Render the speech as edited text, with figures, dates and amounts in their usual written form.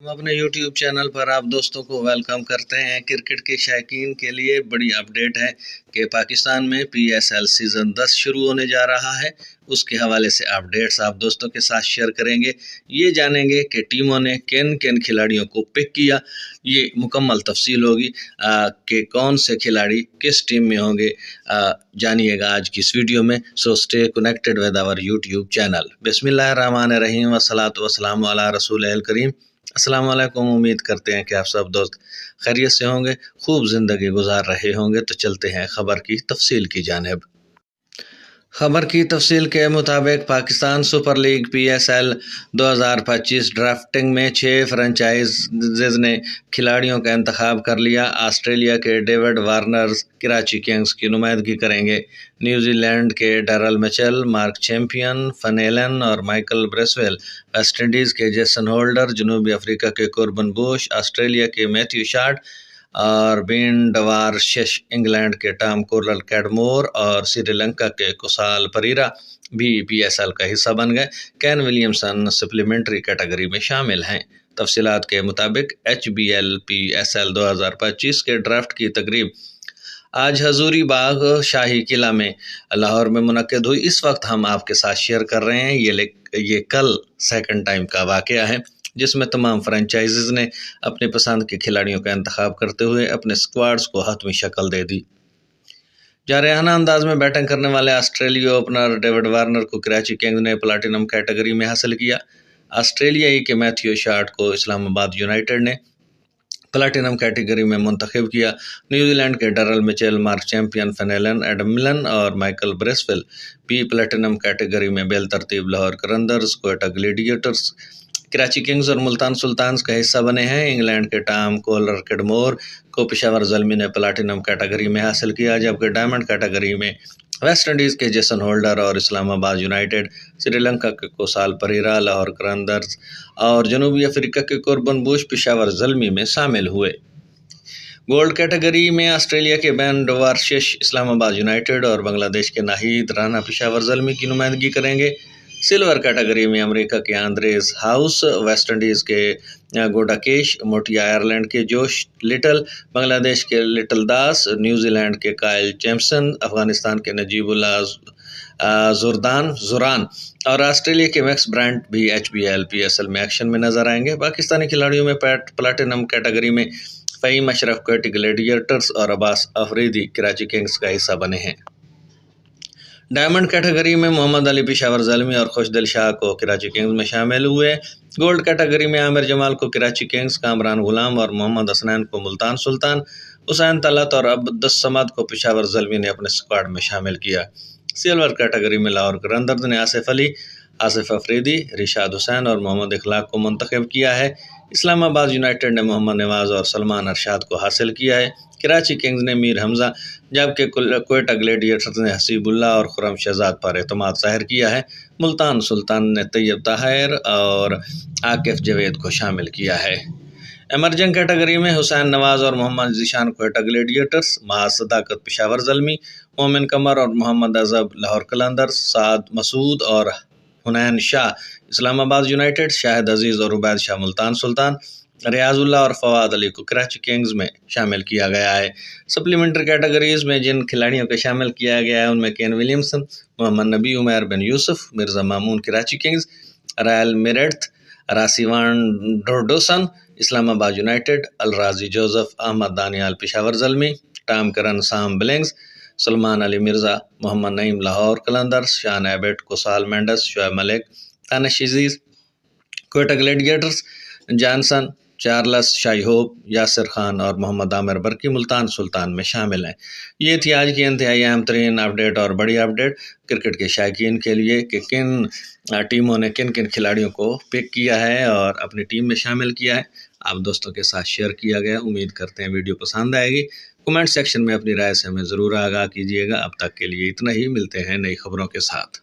हम अपने YouTube channel पर आप दोस्तों को वेलकम करते हैं। क्रिकेट के शौकीन के लिए बड़ी अपडेट है कि पाकिस्तान में PSL सीज़न 10 शुरू होने जा रहा है। उसके हवाले से अपडेट्स आप दोस्तों के साथ शेयर करेंगे। ये जानेंगे कि टीमों ने किन किन खिलाड़ियों को पिक किया। ये मुकम्मल तफसील होगी कि कौन से खिलाड़ी किस टीम में होंगे, जानिएगा आज की इस वीडियो में। So stay connected with our YouTube channel. बिस्मिल्लाहिर्रहमानिर्रहीम वस्सलातु वस्सलामु अला रसूलिल करीम। अस्सलाम वालेकुम। उम्मीद करते हैं कि आप सब दोस्त खैरियत से होंगे, खूब ज़िंदगी गुजार रहे होंगे। तो चलते हैं खबर की तफसील की जानिब। खबर की तफसील के मुताबिक Pakistan super league PSL 2025 drafting में 6 फ्रेंचाइजीज ने खिलाड़ियों का इंतखाब कर लिया। ऑस्ट्रेलिया के डेविड वार्नर कराची किंग्स की नुमाइंदगी करेंगे। न्यूजीलैंड के डैरल मिचेल, मार्क चैंपियन, फनेलन और माइकल ब्रेसवेल, वेस्ट इंडीज़ के जेसन होल्डर, जनूबी अफ्रीका के कोर्बन बुश, ऑस्ट्रेलिया के मैथ्यू शार्ट और बेन डवारशेश, इंग्लैंड के टॉम कोरल कैडमोर और श्रीलंका के कुसाल परीरा भी PSL का हिस्सा बन गए। कैन विलियमसन सप्लीमेंट्री कैटेगरी में शामिल हैं। तफसीलात के मुताबिक HBL PSL 2025 के ड्राफ्ट की तकरीब आज हजूरी बाग शाही किला में लाहौर में मुनक्किद हुई। इस वक्त हम आपके साथ शेयर कर रहे हैं। ये कल सेकंड टाइम का वाक़या है जिसमें तमाम फ्रेंचाइजीज ने अपनी पसंद के खिलाड़ियों का इंतखाब करते हुए अपने स्क्वाड्स को हतमी शक्ल दे दी। जारहाना अंदाज में बैटिंग करने वाले ऑस्ट्रेलिया ओपनर डेविड वार्नर को कराची किंग्स ने प्लाटिनम कैटेगरी में हासिल किया। ऑस्ट्रेलियाई के मैथ्यू शार्ट को इस्लामाबाद यूनाइटेड ने प्लाटिनम कैटेगरी में मुंतखब किया। न्यूजीलैंड के डैरल मिचेल, मार्क चैंपियन, फनेलन, एडम मिलन और माइकल ब्रेसवेल भी प्लाटिनम कैटेगरी में बेलतरतीब लाहौर कलंदर्स, क्वेटा ग्लेडिएटर्स, कराची किंग्स और मुल्तान सुल्तान्स का हिस्सा बने हैं। इंग्लैंड के टॉम कोरल कैडमोर को पेशावर ज़ल्मी ने प्लाटिनम कैटेगरी में हासिल किया, जबकि डायमंड कैटेगरी में वेस्ट इंडीज़ के जेसन होल्डर और इस्लामाबाद यूनाइटेड, श्रीलंका के कुसाल परीरा, लाहौर कलंदर्स और जनूबी अफ्रीका के कोर्बन बुश पेशावर ज़ल्मी में शामिल हुए। गोल्ड कैटेगरी में ऑस्ट्रेलिया के बेन डवारशेश इस्लामाबाद यूनाइटेड और बांग्लादेश के नाहिद राना पेशावर ज़ल्मी की नुमाइंदगी करेंगे। सिल्वर कैटेगरी में अमेरिका के आंद्रेस हाउस, वेस्ट इंडीज़ के गोडाकेश मोटिया, आयरलैंड के जोश लिटल, बांग्लादेश के लिटल दास, न्यूजीलैंड के कायल चैम्पसन, अफगानिस्तान के नजीबुल्लाह जुरान और ऑस्ट्रेलिया के मैक्स ब्रांट भी HBL PSL में एक्शन में नजर आएंगे। पाकिस्तानी खिलाड़ियों में प्लाटिनम कैटेगरी में फ़हीम अशरफ क्वेटा ग्लेडिएटर्स और अब्बास अफरीदी कराची किंग्स का हिस्सा बने हैं। डायमंड कैटेगरी में मोहम्मद अली पेशावर ज़ल्मी और खुशदिल शाह को कराची किंग्स में शामिल हुए। गोल्ड कैटेगरी में आमिर जमाल को कराची किंग्स, कामरान गुलाम और मोहम्मद हसनैन को मुल्तान सुल्तान, हुसैन तलत और अब्दुस समद को पेशावर ज़ल्मी ने अपने स्क्वाड में शामिल किया। सिल्वर कैटेगरी में लाहौर कलंदर्स ने आसिफ अली, आसिफ अफरीदी, रिशाद हुसैन और मोहम्मद इखलाक को मुंतखब किया है। इस्लामाबाद यूनाइटेड ने मोहम्मद नवाज और सलमान अरशाद को हासिल किया है। कराची किंग्स ने मीर हमजा, जबकि क्वेटा ग्लेडिएटर्स ने हसीबुल्लाह और खुरम शहजाद पर एतमाद ज़ाहिर किया है। मुल्तान सुल्तान ने तैयब ताहिर और आकिफ जवेद को शामिल किया है। एमरजिंग कैटेगरी में हुसैन नवाज और मोहम्मद जीशान क्वेटा ग्लेडिएटर्स, महाज सदाकत पेशावर ज़ल्मी, मोमिन कमर और मोहम्मद अजब लाहौर कलंदर्स, साद मसूद और हुनैन शाह इस्लामाबाद यूनाइटेड, शाहिद अजीज़ और उबैद शाह मुल्तान सुल्तान, रियाजुल्लाह और फवाद अली को कराची किंग्स में शामिल किया गया है। सप्लीमेंट्री कैटेगरीज में जिन खिलाड़ियों को शामिल किया गया है उनमें केन Williamson, Mohammad Nabi, Umair bin Yousuf, Mirza Mamun Karachi Kings, Riley Meredith, Rassie van der Dussen Islamabad United, Alzarri Joseph, Ahmed Daniyal Peshawar Zalmi, Tom Curran Sam Billings, Salman Ali Mirza, Mohammad Naeem Lahore Qalandars, Sean Abbott, Kusal Mendis, Shoaib Malik, Tanish Aziz Quetta Gladiators, Johnson, Charles Shai Hope, Yasir Khan और मोहम्मद आमिर बरकी मुल्तान सुल्तान में शामिल हैं। ये थी आज की इंतहाई अहम तरीन अपडेट और बड़ी अपडेट क्रिकेट के शौकीन के लिए कि किन टीमों ने किन किन खिलाड़ियों को पिक किया है और अपनी टीम में शामिल किया है। आप दोस्तों के साथ शेयर किया गया। उम्मीद करते हैं वीडियो पसंद आएगी। कमेंट सेक्शन में अपनी राय से हमें ज़रूर आगाह कीजिएगा। अब तक के लिए इतना ही। मिलते हैं नई खबरों के साथ।